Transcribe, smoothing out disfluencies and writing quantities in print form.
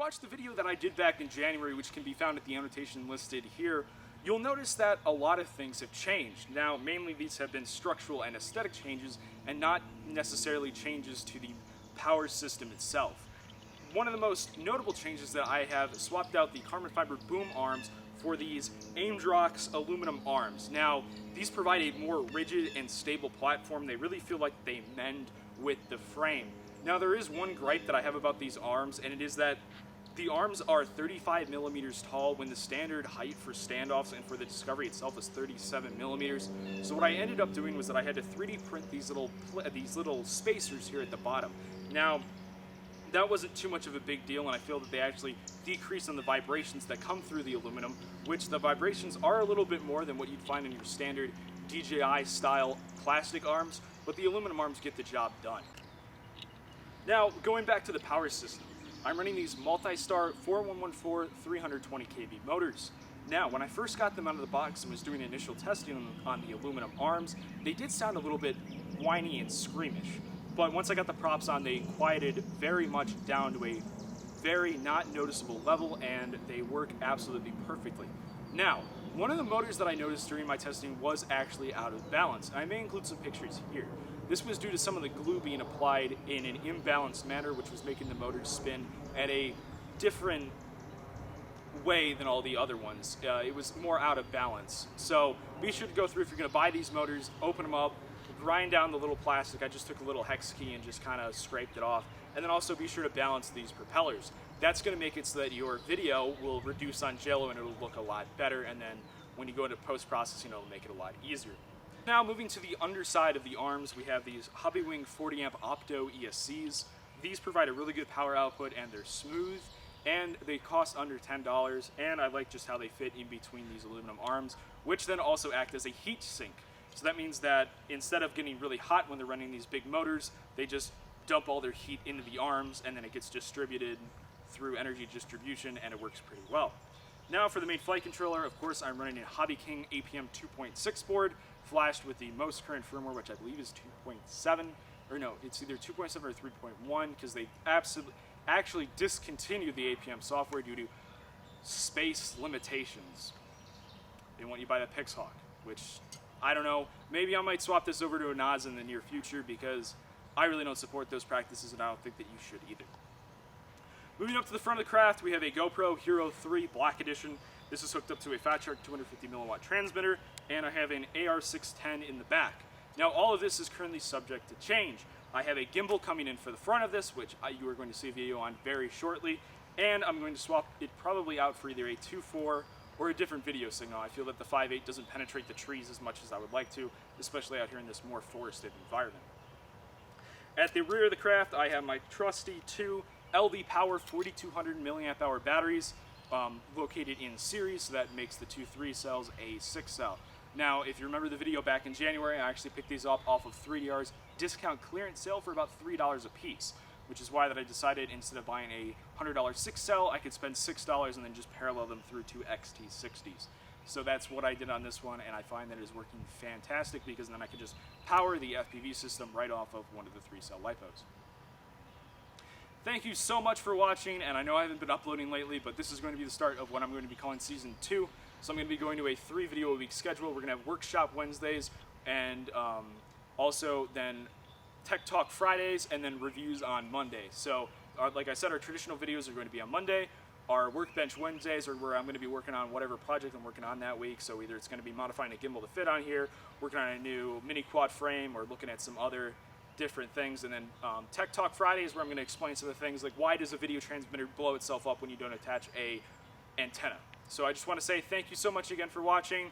watched the video that I did back in January, which can be found at the annotation listed here, you'll notice that a lot of things have changed. Now, mainly these have been structural and aesthetic changes, and not necessarily changes to the power system itself. One of the most notable changes that I have swapped out the carbon fiber boom arms for these Aimdroix aluminum arms. Now, these provide a more rigid and stable platform. They really feel like they mend with the frame. Now, there is one gripe that I have about these arms, and it is that the arms are 35 millimeters tall when the standard height for standoffs and for the Discovery itself is 37 millimeters. So what I ended up doing was that I had to 3D print these little spacers here at the bottom. Now, that wasn't too much of a big deal, and I feel that they actually decrease on the vibrations that come through the aluminum, which the vibrations are a little bit more than what you'd find in your standard DJI style plastic arms, but the aluminum arms get the job done. Now, going back to the power system, I'm running these multi-star 4114 320 kV motors. Now, when I first got them out of the box and was doing initial testing on the aluminum arms, they did sound a little bit whiny and squeamish. But once I got the props on, they quieted very much down to a very not noticeable level, and they work absolutely perfectly. Now, one of the motors that I noticed during my testing was actually out of balance. I may include some pictures here. This was due to some of the glue being applied in an imbalanced manner, which was making the motors spin at a different way than all the other ones. It was more out of balance. So be sure to go through, if you're going to buy these motors, open them up, grind down the little plastic. I just took a little hex key and just kind of scraped it off. And then also be sure to balance these propellers. That's going to make it so that your video will reduce on jello and it'll look a lot better. And then when you go into post-processing, it'll make it a lot easier. Now, moving to the underside of the arms, we have these Hobbywing 40 amp Opto ESCs. These provide a really good power output, and they're smooth, and they cost under $10, and I like just how they fit in between these aluminum arms, which then also act as a heat sink. So that means that instead of getting really hot when they're running these big motors, they just dump all their heat into the arms, and then it gets distributed through energy distribution, and it works pretty well. Now for the main flight controller, of course, I'm running a Hobby King APM 2.6 board, flashed with the most current firmware, which I believe is 2.7, or no, it's either 2.7 or 3.1, because they actually discontinued the APM software due to space limitations. They want you to buy that Pixhawk, which, I don't know, maybe I might swap this over to a NAS in the near future, because I really don't support those practices, and I don't think that you should either. Moving up to the front of the craft, we have a GoPro Hero 3 Black Edition. This is hooked up to a Fat Shark 250 milliwatt transmitter, and I have an AR610 in the back. Now, all of this is currently subject to change. I have a gimbal coming in for the front of this, which you are going to see a video on very shortly, and I'm going to swap it probably out for either a 2.4 or a different video signal. I feel that the 5.8 doesn't penetrate the trees as much as I would like to, especially out here in this more forested environment. At the rear of the craft, I have my trusty two LV Power 4200 milliamp hour batteries located in series, so that makes the two 3 cells a 6 cell. Now, if you remember the video back in January, I actually picked these up off of 3DR's discount clearance sale for about $3 a piece, which is why that I decided instead of buying a $100 6 cell, I could spend $6 and then just parallel them through two XT60s. So that's what I did on this one, and I find that it is working fantastic, because then I can just power the FPV system right off of one of the 3-cell LiPos. Thank you so much for watching, and I know I haven't been uploading lately, but this is going to be the start of what I'm going to be calling Season 2. So I'm going to be going to a 3 video a week schedule. We're going to have Workshop Wednesdays, and also then Tech Talk Fridays, and then reviews on Monday. So like I said, our traditional videos are going to be on Monday. Our Workbench Wednesdays are where I'm going to be working on whatever project I'm working on that week. So either it's going to be modifying a gimbal to fit on here, working on a new mini quad frame, or looking at some other different things. And then Tech Talk Fridays, where I'm going to explain some of the things like why does a video transmitter blow itself up when you don't attach a antenna. So I just want to say thank you so much again for watching,